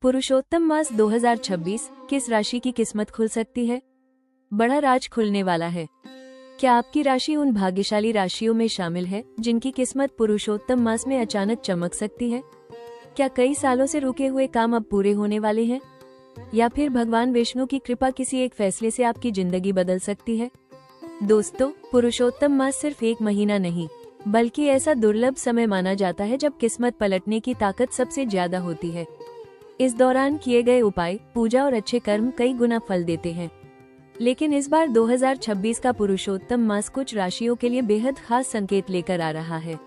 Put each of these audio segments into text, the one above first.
पुरुषोत्तम मास 2026 किस राशि की किस्मत खुल सकती है? बड़ा राज खुलने वाला है। क्या आपकी राशि उन भाग्यशाली राशियों में शामिल है जिनकी किस्मत पुरुषोत्तम मास में अचानक चमक सकती है? क्या कई सालों से रुके हुए काम अब पूरे होने वाले हैं? या फिर भगवान विष्णु की कृपा किसी एक फैसले से आपकी जिंदगी बदल सकती है? दोस्तों, पुरुषोत्तम मास सिर्फ एक महीना नहीं, बल्कि ऐसा दुर्लभ समय माना जाता है जब किस्मत पलटने की ताकत सबसे ज्यादा होती है। इस दौरान किए गए उपाय, पूजा और अच्छे कर्म कई गुना फल देते हैं। लेकिन इस बार 2026 का पुरुषोत्तम मास कुछ राशियों के लिए बेहद खास संकेत लेकर आ रहा है।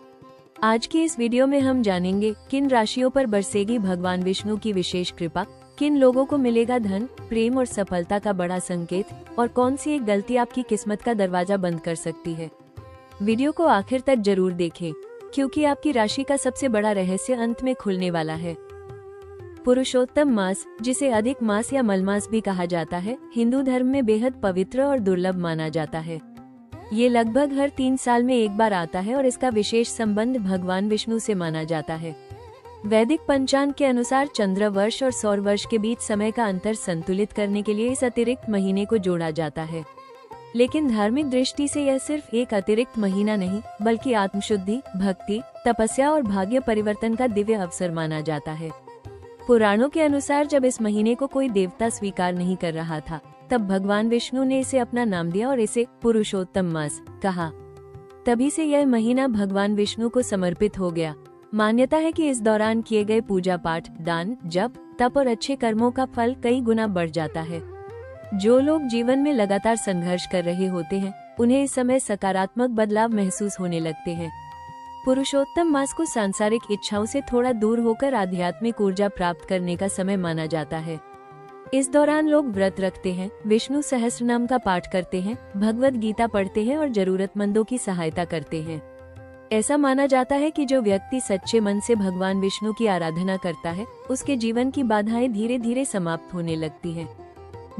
आज की इस वीडियो में हम जानेंगे किन राशियों पर बरसेगी भगवान विष्णु की विशेष कृपा, किन लोगों को मिलेगा धन, प्रेम और सफलता का बड़ा संकेत, और कौन सी एक गलती आपकी किस्मत का दरवाजा बंद कर सकती है। वीडियो को आखिर तक जरूर देखें, क्योंकि आपकी राशि का सबसे बड़ा रहस्य अंत में खुलने वाला है। पुरुषोत्तम मास, जिसे अधिक मास या मलमास भी कहा जाता है, हिंदू धर्म में बेहद पवित्र और दुर्लभ माना जाता है। ये लगभग हर 3 साल में एक बार आता है और इसका विशेष संबंध भगवान विष्णु से माना जाता है। वैदिक पंचांग के अनुसार चंद्र वर्ष और सौर वर्ष के बीच समय का अंतर संतुलित करने के लिए इस अतिरिक्त महीने को जोड़ा जाता है। लेकिन धार्मिक दृष्टि से यह सिर्फ एक अतिरिक्त महीना नहीं, बल्कि आत्मशुद्धि, भक्ति, तपस्या और भाग्य परिवर्तन का दिव्य अवसर माना जाता है। पुराणों के अनुसार जब इस महीने को कोई देवता स्वीकार नहीं कर रहा था, तब भगवान विष्णु ने इसे अपना नाम दिया और इसे पुरुषोत्तम मास कहा। तभी से यह महीना भगवान विष्णु को समर्पित हो गया। मान्यता है कि इस दौरान किए गए पूजा पाठ, दान, जप, तप और अच्छे कर्मों का फल कई गुना बढ़ जाता है। जो लोग जीवन में लगातार संघर्ष कर रहे होते हैं, उन्हें इस समय सकारात्मक बदलाव महसूस होने लगते हैं। पुरुषोत्तम मास को सांसारिक इच्छाओं से थोड़ा दूर होकर आध्यात्मिक ऊर्जा प्राप्त करने का समय माना जाता है। इस दौरान लोग व्रत रखते हैं, विष्णु सहस्त्रनाम का पाठ करते हैं, भगवद गीता पढ़ते हैं और जरूरतमंदों की सहायता करते हैं। ऐसा माना जाता है कि जो व्यक्ति सच्चे मन से भगवान विष्णु की आराधना करता है, उसके जीवन की बाधाएं धीरे धीरे समाप्त होने लगती हैं।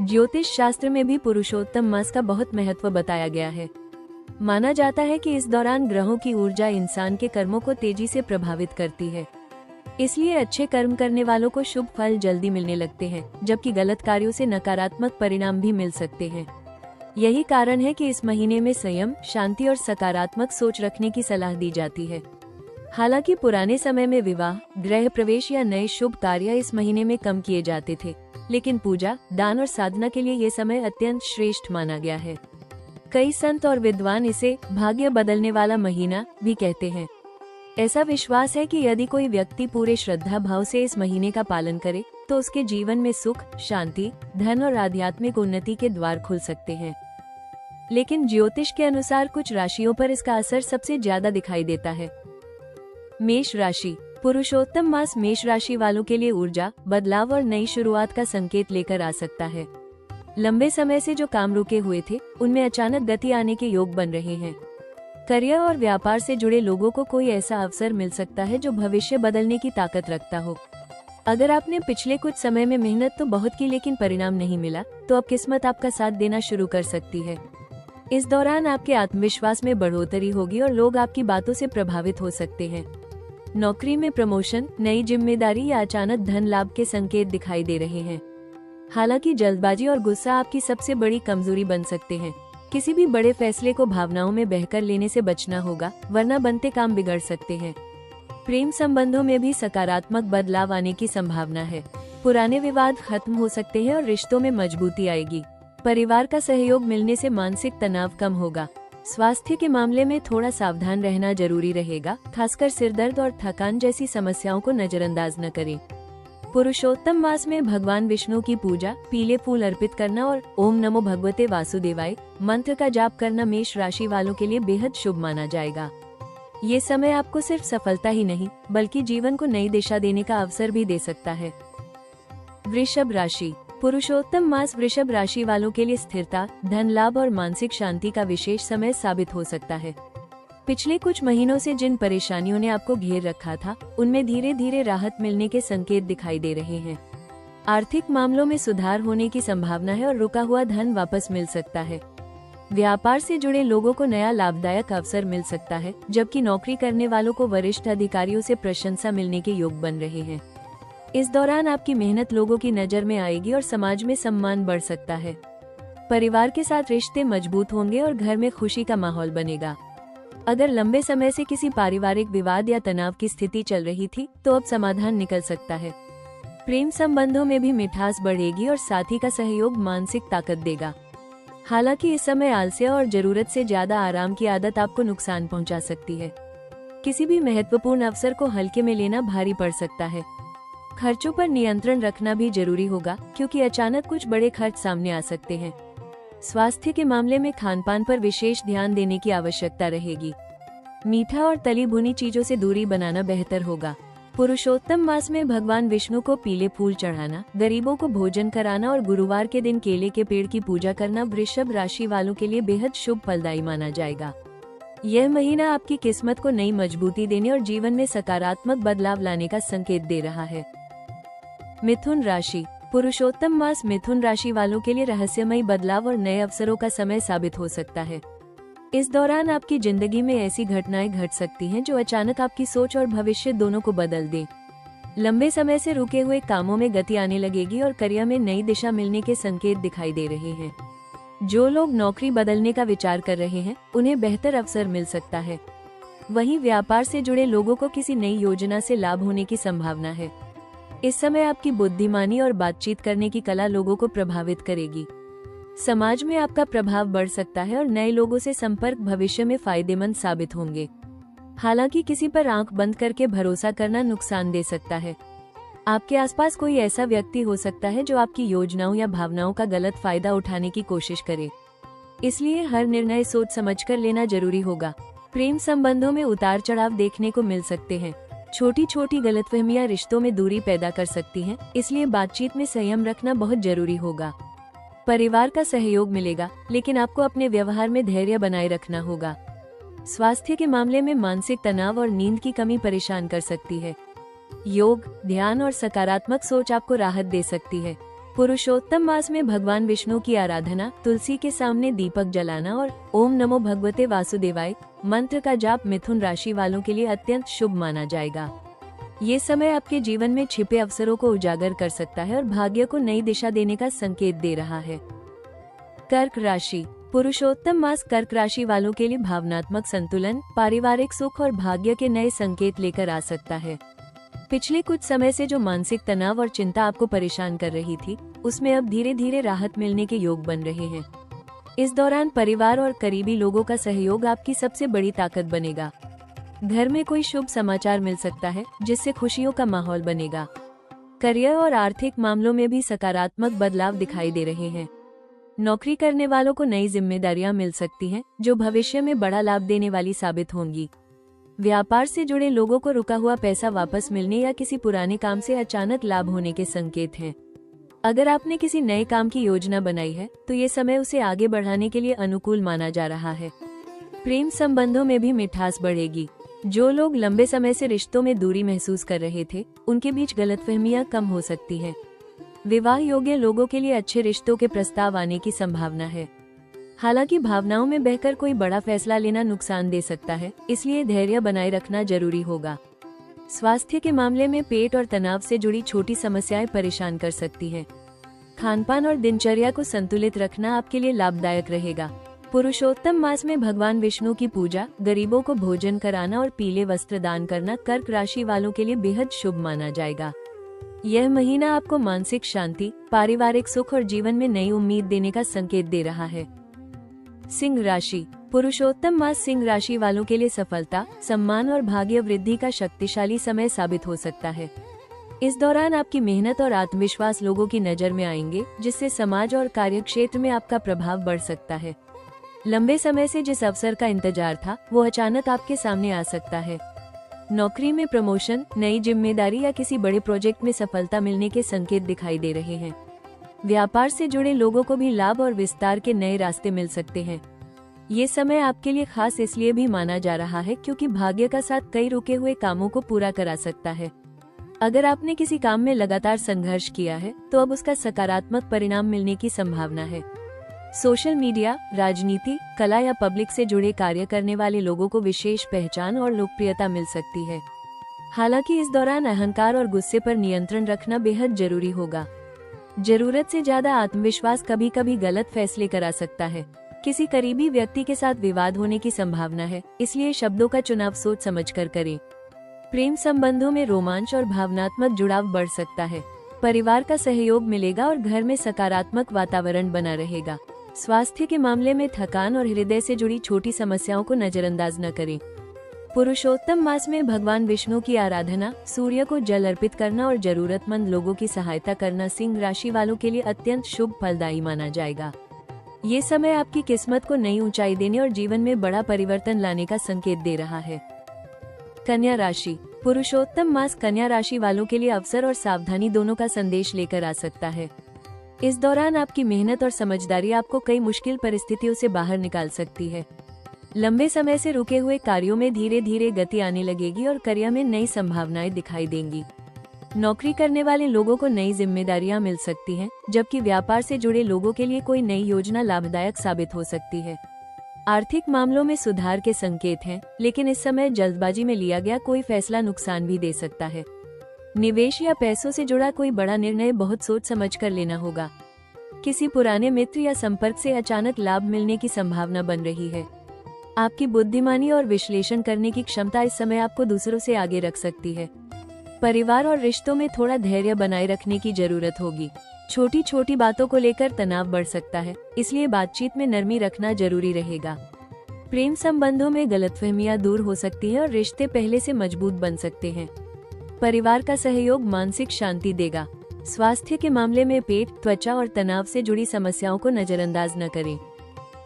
ज्योतिष शास्त्र में भी पुरुषोत्तम मास का बहुत महत्व बताया गया है। माना जाता है कि इस दौरान ग्रहों की ऊर्जा इंसान के कर्मों को तेजी से प्रभावित करती है। इसलिए अच्छे कर्म करने वालों को शुभ फल जल्दी मिलने लगते हैं, जबकि गलत कार्यों से नकारात्मक परिणाम भी मिल सकते हैं। यही कारण है कि इस महीने में संयम, शांति और सकारात्मक सोच रखने की सलाह दी जाती है। हालांकि पुराने समय में विवाह, गृह प्रवेश या नए शुभ कार्य इस महीने में कम किए जाते थे, लेकिन पूजा, दान और साधना के लिए ये समय अत्यंत श्रेष्ठ माना गया है। कई संत और विद्वान इसे भाग्य बदलने वाला महीना भी कहते हैं। ऐसा विश्वास है कि यदि कोई व्यक्ति पूरे श्रद्धा भाव से इस महीने का पालन करे, तो उसके जीवन में सुख, शांति, धन और आध्यात्मिक उन्नति के द्वार खुल सकते हैं। लेकिन ज्योतिष के अनुसार कुछ राशियों पर इसका असर सबसे ज्यादा दिखाई देता है। मेष राशि। पुरुषोत्तम मास मेष राशि वालों के लिए ऊर्जा, बदलाव और नई शुरुआत का संकेत लेकर आ सकता है। लंबे समय से जो काम रुके हुए थे, उनमें अचानक गति आने के योग बन रहे हैं। करियर और व्यापार से जुड़े लोगों को कोई ऐसा अवसर मिल सकता है जो भविष्य बदलने की ताकत रखता हो। अगर आपने पिछले कुछ समय में मेहनत तो बहुत की, लेकिन परिणाम नहीं मिला, तो अब किस्मत आपका साथ देना शुरू कर सकती है। इस दौरान आपके आत्मविश्वास में बढ़ोतरी होगी और लोग आपकी बातों से प्रभावित हो सकते हैं। नौकरी में प्रमोशन, नई जिम्मेदारी या अचानक धन लाभ के संकेत दिखाई दे रहे हैं। हालांकि जल्दबाजी और गुस्सा आपकी सबसे बड़ी कमजोरी बन सकते हैं। किसी भी बड़े फैसले को भावनाओं में बहकर लेने से बचना होगा, वरना बनते काम बिगड़ सकते हैं। प्रेम संबंधों में भी सकारात्मक बदलाव आने की संभावना है। पुराने विवाद खत्म हो सकते हैं और रिश्तों में मजबूती आएगी। परिवार का सहयोग मिलने से मानसिक तनाव कम होगा। स्वास्थ्य के मामले में थोड़ा सावधान रहना जरूरी रहेगा, खासकर सिरदर्द और थकान जैसी समस्याओं को नजरअंदाज न करें। पुरुषोत्तम मास में भगवान विष्णु की पूजा, पीले फूल अर्पित करना और ओम नमो भगवते वासुदेवाय मंत्र का जाप करना मेष राशि वालों के लिए बेहद शुभ माना जाएगा। ये समय आपको सिर्फ सफलता ही नहीं, बल्कि जीवन को नई दिशा देने का अवसर भी दे सकता है। वृषभ राशि। पुरुषोत्तम मास वृषभ राशि वालों के लिए स्थिरता, धन लाभ और मानसिक शांति का विशेष समय साबित हो सकता है। पिछले कुछ महीनों से जिन परेशानियों ने आपको घेर रखा था, उनमें धीरे धीरे राहत मिलने के संकेत दिखाई दे रहे हैं। आर्थिक मामलों में सुधार होने की संभावना है और रुका हुआ धन वापस मिल सकता है। व्यापार से जुड़े लोगों को नया लाभदायक अवसर मिल सकता है, जबकि नौकरी करने वालों को वरिष्ठ अधिकारियों से प्रशंसा मिलने के योग बन रहे हैं। इस दौरान आपकी मेहनत लोगों की नज़र में आएगी और समाज में सम्मान बढ़ सकता है। परिवार के साथ रिश्ते मजबूत होंगे और घर में खुशी का माहौल बनेगा। अगर लंबे समय से किसी पारिवारिक विवाद या तनाव की स्थिति चल रही थी तो अब समाधान निकल सकता है। प्रेम संबंधों में भी मिठास बढ़ेगी और साथी का सहयोग मानसिक ताकत देगा। हालांकि इस समय आलस्य और जरूरत से ज्यादा आराम की आदत आपको नुकसान पहुंचा सकती है। किसी भी महत्वपूर्ण अवसर को हल्के में लेना भारी पड़ सकता है। खर्चों पर नियंत्रण रखना भी जरूरी होगा, क्योंकि अचानक कुछ बड़े खर्च सामने आ सकते हैं। स्वास्थ्य के मामले में खानपान पर विशेष ध्यान देने की आवश्यकता रहेगी। मीठा और तली भुनी चीजों से दूरी बनाना बेहतर होगा। पुरुषोत्तम मास में भगवान विष्णु को पीले फूल चढ़ाना, गरीबों को भोजन कराना और गुरुवार के दिन केले के पेड़ की पूजा करना वृषभ राशि वालों के लिए बेहद शुभ फलदायी माना जाएगा। यह महीना आपकी किस्मत को नई मजबूती देने और जीवन में सकारात्मक बदलाव लाने का संकेत दे रहा है। मिथुन राशि। पुरुषोत्तम मास मिथुन राशि वालों के लिए रहस्यमयी बदलाव और नए अवसरों का समय साबित हो सकता है। इस दौरान आपकी जिंदगी में ऐसी घटनाएं घट सकती हैं जो अचानक आपकी सोच और भविष्य दोनों को बदल दें। लंबे समय से रुके हुए कामों में गति आने लगेगी और करियर में नई दिशा मिलने के संकेत दिखाई दे रहे हैं। जो लोग नौकरी बदलने का विचार कर रहे हैं, उन्हें बेहतर अवसर मिल सकता है। वहीं व्यापार से जुड़े लोगों को किसी नई योजना से लाभ होने की संभावना है। इस समय आपकी बुद्धिमानी और बातचीत करने की कला लोगों को प्रभावित करेगी। समाज में आपका प्रभाव बढ़ सकता है और नए लोगों से संपर्क भविष्य में फायदेमंद साबित होंगे। हालांकि किसी पर आंख बंद करके भरोसा करना नुकसान दे सकता है। आपके आसपास कोई ऐसा व्यक्ति हो सकता है जो आपकी योजनाओं या भावनाओं का गलत फायदा उठाने की कोशिश करे। इसलिए हर निर्णय सोच समझकर लेना जरूरी होगा। प्रेम संबंधों में उतार चढ़ाव देखने को मिल सकते हैं। छोटी छोटी गलतफहमियां रिश्तों में दूरी पैदा कर सकती हैं, इसलिए बातचीत में संयम रखना बहुत जरूरी होगा। परिवार का सहयोग मिलेगा, लेकिन आपको अपने व्यवहार में धैर्य बनाए रखना होगा। स्वास्थ्य के मामले में मानसिक तनाव और नींद की कमी परेशान कर सकती है। योग, ध्यान और सकारात्मक सोच आपको राहत दे सकती है। पुरुषोत्तम मास में भगवान विष्णु की आराधना, तुलसी के सामने दीपक जलाना और ओम नमो भगवते वासुदेवाय मंत्र का जाप मिथुन राशि वालों के लिए अत्यंत शुभ माना जाएगा। ये समय आपके जीवन में छिपे अवसरों को उजागर कर सकता है और भाग्य को नई दिशा देने का संकेत दे रहा है। कर्क राशि। पुरुषोत्तम मास कर्क राशि वालों के लिए भावनात्मक संतुलन, पारिवारिक सुख और भाग्य के नए संकेत लेकर आ सकता है। पिछले कुछ समय से जो मानसिक तनाव और चिंता आपको परेशान कर रही थी, उसमें अब धीरे धीरे राहत मिलने के योग बन रहे हैं। इस दौरान परिवार और करीबी लोगों का सहयोग आपकी सबसे बड़ी ताकत बनेगा। घर में कोई शुभ समाचार मिल सकता है, जिससे खुशियों का माहौल बनेगा। करियर और आर्थिक मामलों में भी सकारात्मक बदलाव दिखाई दे रहे हैं। नौकरी करने वालों को नई जिम्मेदारियां मिल सकती हैं, जो भविष्य में बड़ा लाभ देने वाली साबित होंगी। व्यापार से जुड़े लोगों को रुका हुआ पैसा वापस मिलने या किसी पुराने काम से अचानक लाभ होने के संकेत हैं। अगर आपने किसी नए काम की योजना बनाई है, तो ये समय उसे आगे बढ़ाने के लिए अनुकूल माना जा रहा है। प्रेम संबंधों में भी मिठास बढ़ेगी। जो लोग लंबे समय से रिश्तों में दूरी महसूस कर रहे थे, उनके बीच गलतफहमियां कम हो सकती हैं। विवाह योग्य लोगों के लिए अच्छे रिश्तों के प्रस्ताव आने की संभावना है। हालांकि भावनाओं में बहकर कोई बड़ा फैसला लेना नुकसान दे सकता है, इसलिए धैर्य बनाए रखना जरूरी होगा। स्वास्थ्य के मामले में पेट और तनाव से जुड़ी छोटी समस्याएं परेशान कर सकती हैं। खानपान और दिनचर्या को संतुलित रखना आपके लिए लाभदायक रहेगा। पुरुषोत्तम मास में भगवान विष्णु की पूजा, गरीबों को भोजन कराना और पीले वस्त्र दान करना कर्क राशि वालों के लिए बेहद शुभ माना जाएगा। यह महीना आपको मानसिक शांति, पारिवारिक सुख और जीवन में नई उम्मीद देने का संकेत दे रहा है। सिंह राशि। पुरुषोत्तम मास सिंह राशि वालों के लिए सफलता, सम्मान और भाग्य वृद्धि का शक्तिशाली समय साबित हो सकता है। इस दौरान आपकी मेहनत और आत्मविश्वास लोगों की नजर में आएंगे, जिससे समाज और कार्यक्षेत्र में आपका प्रभाव बढ़ सकता है। लंबे समय से जिस अवसर का इंतजार था, वो अचानक आपके सामने आ सकता है। नौकरी में प्रमोशन, नई जिम्मेदारी या किसी बड़े प्रोजेक्ट में सफलता मिलने के संकेत दिखाई दे रहे हैं। व्यापार से जुड़े लोगों को भी लाभ और विस्तार के नए रास्ते मिल सकते हैं। ये समय आपके लिए खास इसलिए भी माना जा रहा है क्योंकि भाग्य का साथ कई रुके हुए कामों को पूरा करा सकता है। अगर आपने किसी काम में लगातार संघर्ष किया है, तो अब उसका सकारात्मक परिणाम मिलने की संभावना है। सोशल मीडिया, राजनीति, कला या पब्लिक से जुड़े कार्य करने वाले लोगों को विशेष पहचान और लोकप्रियता मिल सकती है। हालांकि इस दौरान अहंकार और गुस्से पर नियंत्रण रखना बेहद जरूरी होगा। जरूरत से ज्यादा आत्मविश्वास कभी कभी गलत फैसले करा सकता है। किसी करीबी व्यक्ति के साथ विवाद होने की संभावना है, इसलिए शब्दों का चुनाव सोच समझकर करें। प्रेम संबंधों में रोमांच और भावनात्मक जुड़ाव बढ़ सकता है। परिवार का सहयोग मिलेगा और घर में सकारात्मक वातावरण बना रहेगा। स्वास्थ्य के मामले में थकान और हृदय से जुड़ी छोटी समस्याओं को नजरअंदाज न करें। पुरुषोत्तम मास में भगवान विष्णु की आराधना, सूर्य को जल अर्पित करना और जरूरतमंद लोगों की सहायता करना सिंह राशि वालों के लिए अत्यंत शुभ फलदायी माना जाएगा। ये समय आपकी किस्मत को नई ऊंचाई देने और जीवन में बड़ा परिवर्तन लाने का संकेत दे रहा है। कन्या राशि। पुरुषोत्तम मास कन्या राशि वालों के लिए अवसर और सावधानी दोनों का संदेश लेकर आ सकता है। इस दौरान आपकी मेहनत और समझदारी आपको कई मुश्किल परिस्थितियों से बाहर निकाल सकती है। लंबे समय से रुके हुए कार्यों में धीरे धीरे गति आने लगेगी और करियर में नई संभावनाएं दिखाई देंगी। नौकरी करने वाले लोगों को नई जिम्मेदारियां मिल सकती हैं, जबकि व्यापार से जुड़े लोगों के लिए कोई नई योजना लाभदायक साबित हो सकती है। आर्थिक मामलों में सुधार के संकेत हैं, लेकिन इस समय जल्दबाजी में लिया गया कोई फैसला नुकसान भी दे सकता है। निवेश या पैसों से जुड़ा कोई बड़ा निर्णय बहुत सोच समझ कर लेना होगा। किसी पुराने मित्र या संपर्क से अचानक लाभ मिलने की संभावना बन रही है। आपकी बुद्धिमानी और विश्लेषण करने की क्षमता इस समय आपको दूसरों से आगे रख सकती है। परिवार और रिश्तों में थोड़ा धैर्य बनाए रखने की जरूरत होगी। छोटी छोटी बातों को लेकर तनाव बढ़ सकता है, इसलिए बातचीत में नरमी रखना जरूरी रहेगा। प्रेम संबंधों में गलतफहमियां दूर हो सकती हैं और रिश्ते पहले से मजबूत बन सकते हैं। परिवार का सहयोग मानसिक शांति देगा। स्वास्थ्य के मामले में पेट, त्वचा और तनाव से जुड़ी समस्याओं को नजरअंदाज न करें।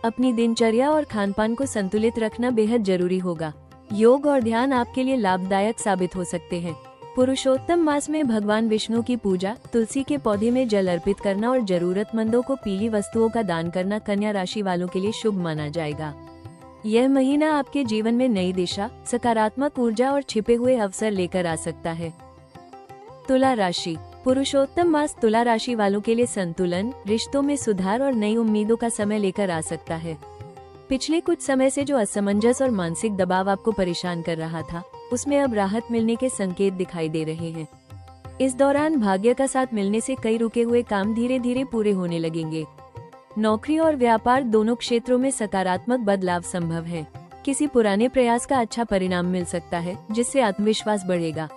अपनी दिनचर्या और खानपान को संतुलित रखना बेहद जरूरी होगा। योग और ध्यान आपके लिए लाभदायक साबित हो सकते हैं। पुरुषोत्तम मास में भगवान विष्णु की पूजा, तुलसी के पौधे में जल अर्पित करना और जरूरतमंदों को पीली वस्तुओं का दान करना कन्या राशि वालों के लिए शुभ माना जाएगा। यह महीना आपके जीवन में नई दिशा, सकारात्मक ऊर्जा और छिपे हुए अवसर लेकर आ सकता है। तुला राशि। पुरुषोत्तम मास तुला राशि वालों के लिए संतुलन, रिश्तों में सुधार और नई उम्मीदों का समय लेकर आ सकता है। पिछले कुछ समय से जो असमंजस और मानसिक दबाव आपको परेशान कर रहा था, उसमें अब राहत मिलने के संकेत दिखाई दे रहे हैं। इस दौरान भाग्य का साथ मिलने से कई रुके हुए काम धीरे धीरे पूरे होने लगेंगे। नौकरी और व्यापार दोनों क्षेत्रों में सकारात्मक बदलाव संभव है। किसी पुराने प्रयास का अच्छा परिणाम मिल सकता है, जिससे आत्मविश्वास बढ़ेगा।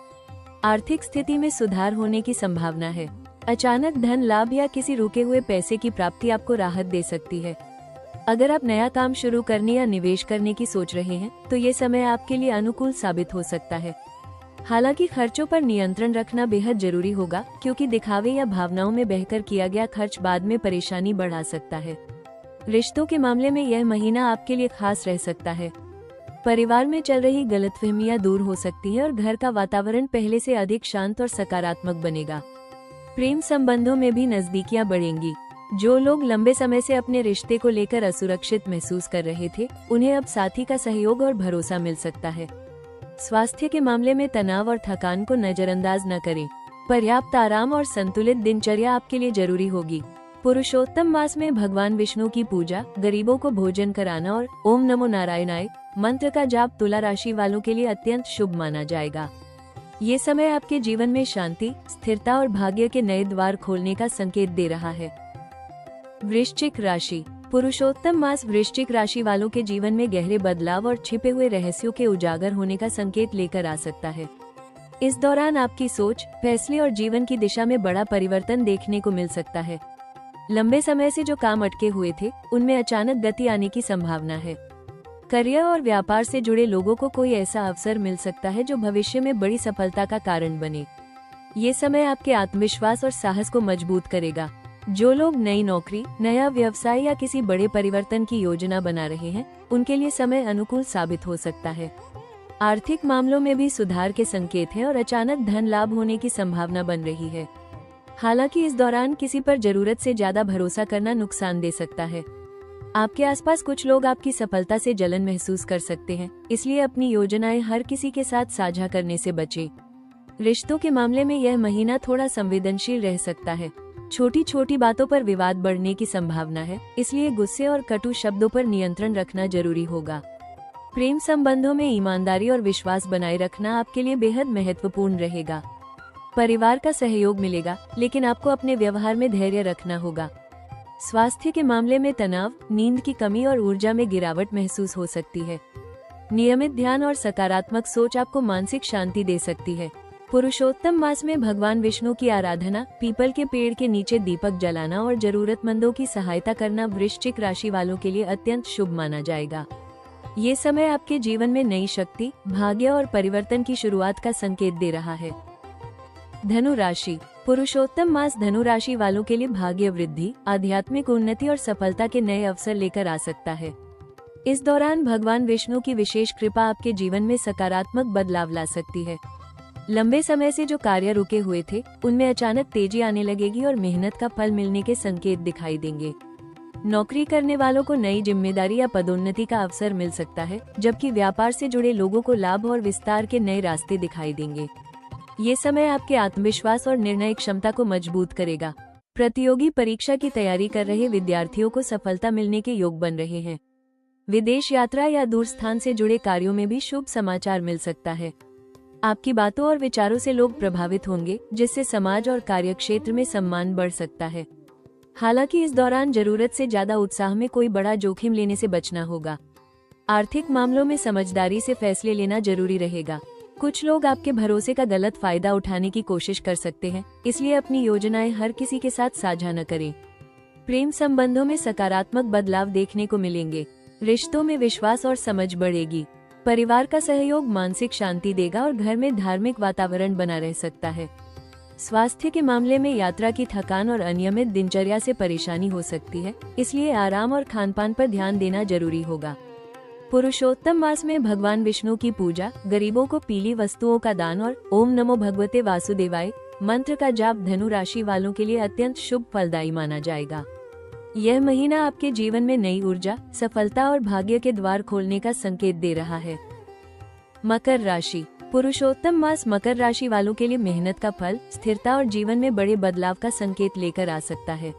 आर्थिक स्थिति में सुधार होने की संभावना है। अचानक धन लाभ या किसी रुके हुए पैसे की प्राप्ति आपको राहत दे सकती है। अगर आप नया काम शुरू करने या निवेश करने की सोच रहे हैं, तो ये समय आपके लिए अनुकूल साबित हो सकता है। हालांकि खर्चों पर नियंत्रण रखना बेहद जरूरी होगा, क्योंकि दिखावे या भावनाओं में बहकर किया गया खर्च बाद में परेशानी बढ़ा सकता है। रिश्तों के मामले में यह महीना आपके लिए खास रह सकता है। परिवार में चल रही गलतफहमियां दूर हो सकती है और घर का वातावरण पहले से अधिक शांत और सकारात्मक बनेगा। प्रेम संबंधों में भी नजदीकियां बढ़ेंगी। जो लोग लंबे समय से अपने रिश्ते को लेकर असुरक्षित महसूस कर रहे थे, उन्हें अब साथी का सहयोग और भरोसा मिल सकता है। स्वास्थ्य के मामले में तनाव और थकान को नजरअंदाज न करें। पर्याप्त आराम और संतुलित दिनचर्या आपके लिए जरूरी होगी। पुरुषोत्तम मास में भगवान विष्णु की पूजा, गरीबों को भोजन कराना और ओम नमो नारायणाय मंत्र का जाप तुला राशि वालों के लिए अत्यंत शुभ माना जाएगा। ये समय आपके जीवन में शांति, स्थिरता और भाग्य के नए द्वार खोलने का संकेत दे रहा है। वृश्चिक राशि। पुरुषोत्तम मास वृश्चिक राशि वालों के जीवन में गहरे बदलाव और छिपे हुए रहस्यों के उजागर होने का संकेत लेकर आ सकता है। इस दौरान आपकी सोच, फैसले और जीवन की दिशा में बड़ा परिवर्तन देखने को मिल सकता है। लंबे समय से जो काम अटके हुए थे, उनमें अचानक गति आने की संभावना है। करियर और व्यापार से जुड़े लोगों को कोई ऐसा अवसर मिल सकता है जो भविष्य में बड़ी सफलता का कारण बने। ये समय आपके आत्मविश्वास और साहस को मजबूत करेगा। जो लोग नई नौकरी, नया व्यवसाय या किसी बड़े परिवर्तन की योजना बना रहे हैं, उनके लिए समय अनुकूल साबित हो सकता है। आर्थिक मामलों में भी सुधार के संकेत हैं और अचानक धन लाभ होने की संभावना बन रही है। हालांकि इस दौरान किसी पर जरूरत से ज्यादा भरोसा करना नुकसान दे सकता है। आपके आसपास कुछ लोग आपकी सफलता से जलन महसूस कर सकते हैं, इसलिए अपनी योजनाएं हर किसी के साथ साझा करने से बचें। रिश्तों के मामले में यह महीना थोड़ा संवेदनशील रह सकता है। छोटी छोटी बातों पर विवाद बढ़ने की संभावना है, इसलिए गुस्से और कटु शब्दों पर नियंत्रण रखना जरूरी होगा। प्रेम संबंधों में ईमानदारी और विश्वास बनाए रखना आपके लिए बेहद महत्वपूर्ण रहेगा। परिवार का सहयोग मिलेगा, लेकिन आपको अपने व्यवहार में धैर्य रखना होगा। स्वास्थ्य के मामले में तनाव, नींद की कमी और ऊर्जा में गिरावट महसूस हो सकती है। नियमित ध्यान और सकारात्मक सोच आपको मानसिक शांति दे सकती है। पुरुषोत्तम मास में भगवान विष्णु की आराधना, पीपल के पेड़ के नीचे दीपक जलाना और जरूरतमंदों की सहायता करना वृश्चिक राशि वालों के लिए अत्यंत शुभ माना जाएगा। ये समय आपके जीवन में नई शक्ति, भाग्य और परिवर्तन की शुरुआत का संकेत दे रहा है। धनु राशि। पुरुषोत्तम मास धनु राशि वालों के लिए भाग्य वृद्धि, आध्यात्मिक उन्नति और सफलता के नए अवसर लेकर आ सकता है। इस दौरान भगवान विष्णु की विशेष कृपा आपके जीवन में सकारात्मक बदलाव ला सकती है। लंबे समय से जो कार्य रुके हुए थे, उनमें अचानक तेजी आने लगेगी और मेहनत का फल मिलने के संकेत दिखाई देंगे। नौकरी करने वालों को नई जिम्मेदारी या पदोन्नति का अवसर मिल सकता है, जबकि व्यापार से जुड़े लोगों को लाभ और विस्तार के नए रास्ते दिखाई देंगे। ये समय आपके आत्मविश्वास और निर्णय क्षमता को मजबूत करेगा। प्रतियोगी परीक्षा की तैयारी कर रहे विद्यार्थियों को सफलता मिलने के योग बन रहे हैं। विदेश यात्रा या दूर स्थान से जुड़े कार्यों में भी शुभ समाचार मिल सकता है। आपकी बातों और विचारों से लोग प्रभावित होंगे, जिससे समाज और कार्यक्षेत्र में सम्मान बढ़ सकता है। हालांकि इस दौरान जरूरत से ज्यादा उत्साह में कोई बड़ा जोखिम लेने से बचना होगा। आर्थिक मामलों में समझदारी से फैसले लेना जरूरी रहेगा। कुछ लोग आपके भरोसे का गलत फायदा उठाने की कोशिश कर सकते हैं, इसलिए अपनी योजनाएं हर किसी के साथ साझा न करें। प्रेम संबंधों में सकारात्मक बदलाव देखने को मिलेंगे। रिश्तों में विश्वास और समझ बढ़ेगी। परिवार का सहयोग मानसिक शांति देगा और घर में धार्मिक वातावरण बना रह सकता है। स्वास्थ्य के मामले में यात्रा की थकान और अनियमित दिनचर्या से परेशानी हो सकती है, इसलिए आराम और खानपान पर ध्यान देना जरूरी होगा। पुरुषोत्तम मास में भगवान विष्णु की पूजा, गरीबों को पीली वस्तुओं का दान और ओम नमो भगवते वासुदेवाय मंत्र का जाप धनु राशि वालों के लिए अत्यंत शुभ फलदायी माना जाएगा। यह महीना आपके जीवन में नई ऊर्जा, सफलता और भाग्य के द्वार खोलने का संकेत दे रहा है। मकर राशि। पुरुषोत्तम मास मकर राशि वालों के लिए मेहनत का फल, स्थिरता और जीवन में बड़े बदलाव का संकेत लेकर आ सकता है।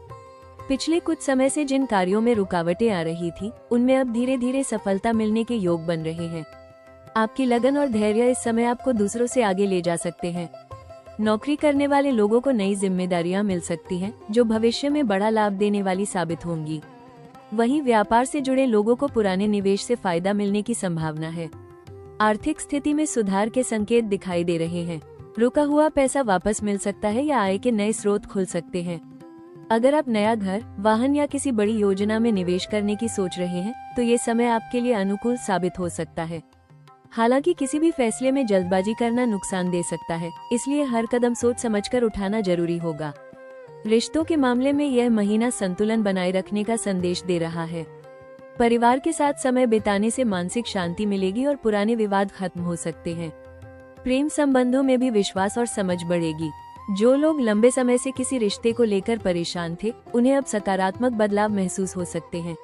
पिछले कुछ समय से जिन कार्यों में रुकावटें आ रही थी, उनमें अब धीरे धीरे सफलता मिलने के योग बन रहे हैं। आपकी लगन और धैर्य इस समय आपको दूसरों से आगे ले जा सकते हैं। नौकरी करने वाले लोगों को नई जिम्मेदारियां मिल सकती हैं, जो भविष्य में बड़ा लाभ देने वाली साबित होंगी। वहीं व्यापार से जुड़े लोगों को पुराने निवेश से फायदा मिलने की संभावना है। आर्थिक स्थिति में सुधार के संकेत दिखाई दे रहे हैं। रुका हुआ पैसा वापस मिल सकता है या आय के नए स्रोत खुल सकते हैं। अगर आप नया घर, वाहन या किसी बड़ी योजना में निवेश करने की सोच रहे हैं, तो ये समय आपके लिए अनुकूल साबित हो सकता है। हालांकि किसी भी फैसले में जल्दबाजी करना नुकसान दे सकता है, इसलिए हर कदम सोच समझकर उठाना जरूरी होगा। रिश्तों के मामले में यह महीना संतुलन बनाए रखने का संदेश दे रहा है। परिवार के साथ समय बिताने से मानसिक शांति मिलेगी और पुराने विवाद खत्म हो सकते हैं। प्रेम संबंधों में भी विश्वास और समझ बढ़ेगी। जो लोग लंबे समय से किसी रिश्ते को लेकर परेशान थे, उन्हें अब सकारात्मक बदलाव महसूस हो सकते हैं।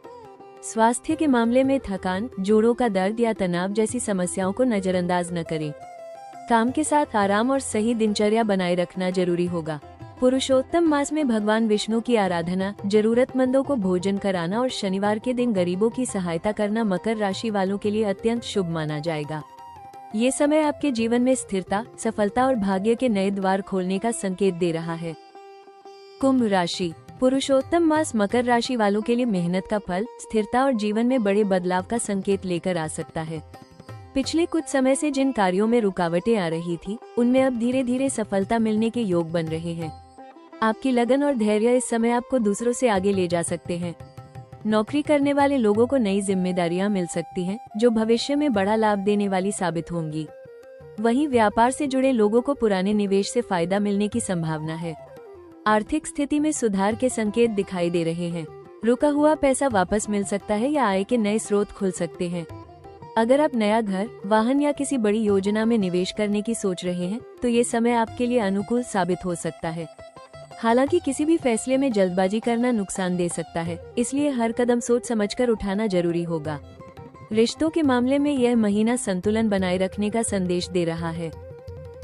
स्वास्थ्य के मामले में थकान, जोड़ों का दर्द या तनाव जैसी समस्याओं को नजरअंदाज न करें। काम के साथ आराम और सही दिनचर्या बनाए रखना जरूरी होगा। पुरुषोत्तम मास में भगवान विष्णु की आराधना, जरूरतमंदों को भोजन कराना और शनिवार के दिन गरीबों की सहायता करना मकर राशि वालों के लिए अत्यंत शुभ माना जाएगा। ये समय आपके जीवन में स्थिरता, सफलता और भाग्य के नए द्वार खोलने का संकेत दे रहा है। कुंभ राशि। पुरुषोत्तम मास मकर राशि वालों के लिए मेहनत का फल, स्थिरता और जीवन में बड़े बदलाव का संकेत लेकर आ सकता है। पिछले कुछ समय से जिन कार्यों में रुकावटें आ रही थी, उनमें अब धीरे धीरे सफलता मिलने के योग बन रहे हैं। आपकी लगन और धैर्य इस समय आपको दूसरों से आगे ले जा सकते हैं। नौकरी करने वाले लोगों को नई जिम्मेदारियां मिल सकती हैं, जो भविष्य में बड़ा लाभ देने वाली साबित होंगी। वहीं व्यापार से जुड़े लोगों को पुराने निवेश से फायदा मिलने की संभावना है। आर्थिक स्थिति में सुधार के संकेत दिखाई दे रहे हैं। रुका हुआ पैसा वापस मिल सकता है या आय के नए स्रोत खुल सकते हैं। अगर आप नया घर, वाहन या किसी बड़ी योजना में निवेश करने की सोच रहे हैं, तो ये समय आपके लिए अनुकूल साबित हो सकता है। हालांकि किसी भी फैसले में जल्दबाजी करना नुकसान दे सकता है, इसलिए हर कदम सोच समझकर उठाना जरूरी होगा। रिश्तों के मामले में यह महीना संतुलन बनाए रखने का संदेश दे रहा है।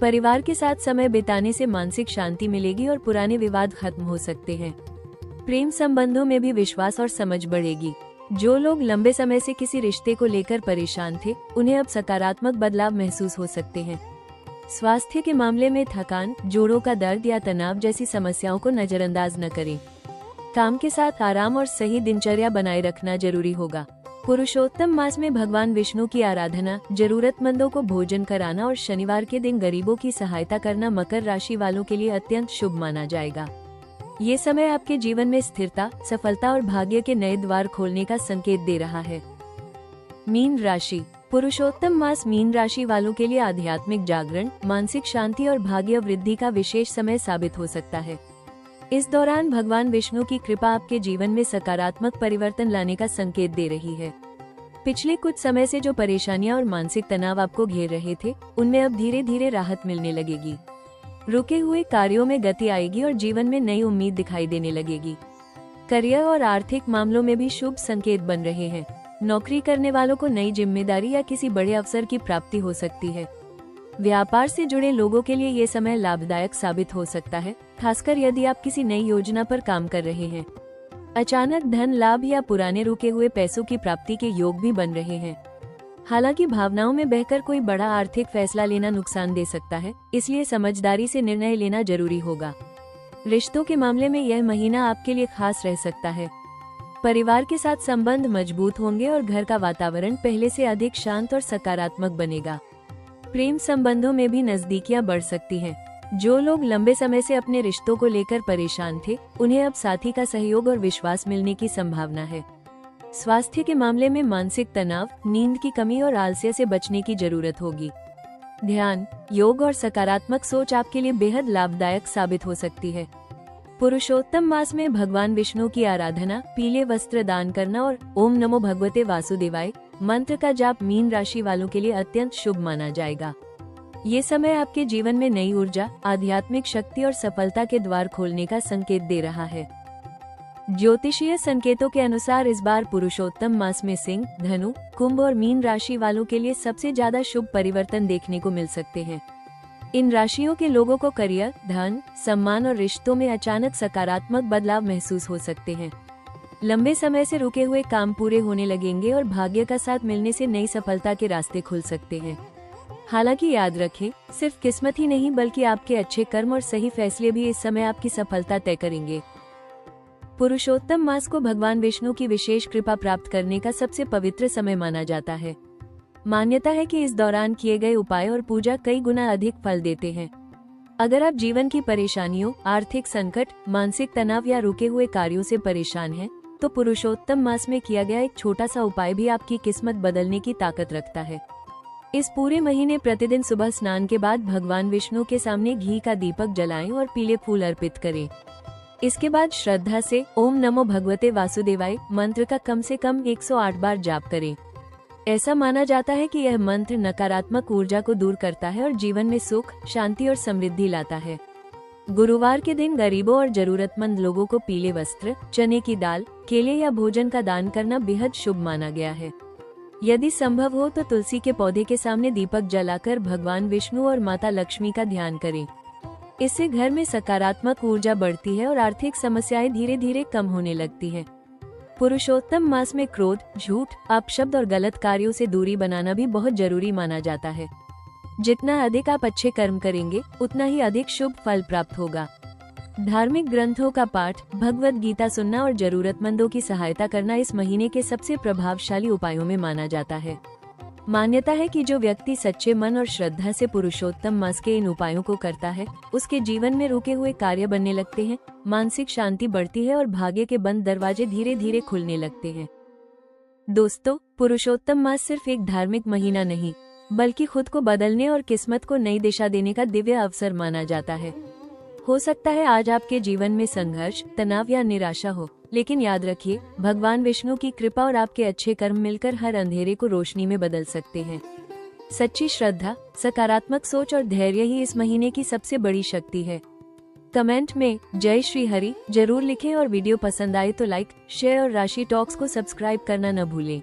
परिवार के साथ समय बिताने से मानसिक शांति मिलेगी और पुराने विवाद खत्म हो सकते हैं। प्रेम संबंधों में भी विश्वास और समझ बढ़ेगी। जो लोग लंबे समय से किसी रिश्ते को लेकर परेशान थे, उन्हें अब सकारात्मक बदलाव महसूस हो सकते हैं। स्वास्थ्य के मामले में थकान, जोड़ों का दर्द या तनाव जैसी समस्याओं को नजरअंदाज न करें। काम के साथ आराम और सही दिनचर्या बनाए रखना जरूरी होगा। पुरुषोत्तम मास में भगवान विष्णु की आराधना, जरूरतमंदों को भोजन कराना और शनिवार के दिन गरीबों की सहायता करना मकर राशि वालों के लिए अत्यंत शुभ माना जाएगा। ये समय आपके जीवन में स्थिरता, सफलता और भाग्य के नए द्वार खोलने का संकेत दे रहा है। मीन राशि। पुरुषोत्तम मास मीन राशि वालों के लिए आध्यात्मिक जागरण, मानसिक शांति और भाग्य वृद्धि का विशेष समय साबित हो सकता है। इस दौरान भगवान विष्णु की कृपा आपके जीवन में सकारात्मक परिवर्तन लाने का संकेत दे रही है। पिछले कुछ समय से जो परेशानियां और मानसिक तनाव आपको घेर रहे थे, उनमें अब धीरे धीरे राहत मिलने लगेगी। रुके हुए कार्यों में गति आएगी और जीवन में नई उम्मीद दिखाई देने लगेगी। करियर और आर्थिक मामलों में भी शुभ संकेत बन रहे हैं। नौकरी करने वालों को नई जिम्मेदारी या किसी बड़े अवसर की प्राप्ति हो सकती है। व्यापार से जुड़े लोगों के लिए ये समय लाभदायक साबित हो सकता है, खासकर यदि आप किसी नई योजना पर काम कर रहे हैं। अचानक धन लाभ या पुराने रुके हुए पैसों की प्राप्ति के योग भी बन रहे हैं। हालांकि भावनाओं में बहकर कोई बड़ा आर्थिक फैसला लेना नुकसान दे सकता है, इसलिए समझदारी से निर्णय लेना जरूरी होगा। रिश्तों के मामले में यह महीना आपके लिए खास रह सकता है। परिवार के साथ संबंध मजबूत होंगे और घर का वातावरण पहले से अधिक शांत और सकारात्मक बनेगा। प्रेम संबंधों में भी नजदीकियां बढ़ सकती हैं। जो लोग लंबे समय से अपने रिश्तों को लेकर परेशान थे, उन्हें अब साथी का सहयोग और विश्वास मिलने की संभावना है। स्वास्थ्य के मामले में मानसिक तनाव, नींद की कमी और आलस्य से बचने की जरूरत होगी। ध्यान, योग और सकारात्मक सोच आपके लिए बेहद लाभदायक साबित हो सकती है। पुरुषोत्तम मास में भगवान विष्णु की आराधना, पीले वस्त्र दान करना और ओम नमो भगवते वासुदेवाय मंत्र का जाप मीन राशि वालों के लिए अत्यंत शुभ माना जाएगा। ये समय आपके जीवन में नई ऊर्जा, आध्यात्मिक शक्ति और सफलता के द्वार खोलने का संकेत दे रहा है। ज्योतिषीय संकेतों के अनुसार इस बार पुरुषोत्तम मास में सिंह, धनु, कुंभ और मीन राशि वालों के लिए सबसे ज्यादा शुभ परिवर्तन देखने को मिल सकते हैं। इन राशियों के लोगों को करियर, धन, सम्मान और रिश्तों में अचानक सकारात्मक बदलाव महसूस हो सकते हैं। लंबे समय से रुके हुए काम पूरे होने लगेंगे और भाग्य का साथ मिलने से नई सफलता के रास्ते खुल सकते हैं। हालांकि याद रखें, सिर्फ किस्मत ही नहीं बल्कि आपके अच्छे कर्म और सही फैसले भी इस समय आपकी सफलता तय करेंगे। पुरुषोत्तम मास को भगवान विष्णु की विशेष कृपा प्राप्त करने का सबसे पवित्र समय माना जाता है। मान्यता है कि इस दौरान किए गए उपाय और पूजा कई गुना अधिक फल देते हैं। अगर आप जीवन की परेशानियों, आर्थिक संकट, मानसिक तनाव या रुके हुए कार्यों से परेशान हैं, तो पुरुषोत्तम मास में किया गया एक छोटा सा उपाय भी आपकी किस्मत बदलने की ताकत रखता है। इस पूरे महीने प्रतिदिन सुबह स्नान के बाद भगवान विष्णु के सामने घी का दीपक जलाएं और पीले फूल अर्पित करें। इसके बाद श्रद्धा से ओम नमो भगवते वासुदेवाय मंत्र का कम से कम 108 बार जाप करें। ऐसा माना जाता है कि यह मंत्र नकारात्मक ऊर्जा को दूर करता है और जीवन में सुख, शांति और समृद्धि लाता है। गुरुवार के दिन गरीबों और जरूरतमंद लोगों को पीले वस्त्र, चने की दाल, केले या भोजन का दान करना बेहद शुभ माना गया है। यदि संभव हो तो तुलसी के पौधे के सामने दीपक जलाकर भगवान विष्णु और माता लक्ष्मी का ध्यान करें। इससे घर में सकारात्मक ऊर्जा बढ़ती है और आर्थिक समस्याएं धीरे धीरे कम होने लगती हैं। पुरुषोत्तम मास में क्रोध, झूठ, अपशब्द और गलत कार्यों से दूरी बनाना भी बहुत जरूरी माना जाता है। जितना अधिक आप अच्छे कर्म करेंगे, उतना ही अधिक शुभ फल प्राप्त होगा। धार्मिक ग्रंथों का पाठ, भगवत गीता सुनना और जरूरतमंदों की सहायता करना इस महीने के सबसे प्रभावशाली उपायों में माना जाता है। मान्यता है कि जो व्यक्ति सच्चे मन और श्रद्धा से पुरुषोत्तम मास के इन उपायों को करता है, उसके जीवन में रुके हुए कार्य बनने लगते हैं, मानसिक शांति बढ़ती है और भाग्य के बंद दरवाजे धीरे धीरे खुलने लगते हैं। दोस्तों, पुरुषोत्तम मास सिर्फ एक धार्मिक महीना नहीं, बल्कि खुद को बदलने और किस्मत को नई दिशा देने का दिव्य अवसर माना जाता है। हो सकता है आज आपके जीवन में संघर्ष, तनाव या निराशा हो, लेकिन याद रखिए, भगवान विष्णु की कृपा और आपके अच्छे कर्म मिलकर हर अंधेरे को रोशनी में बदल सकते हैं। सच्ची श्रद्धा, सकारात्मक सोच और धैर्य ही इस महीने की सबसे बड़ी शक्ति है। कमेंट में जय श्री हरि जरूर लिखें और वीडियो पसंद आए तो लाइक, शेयर और राशि टॉक्स को सब्सक्राइब करना न भूलें।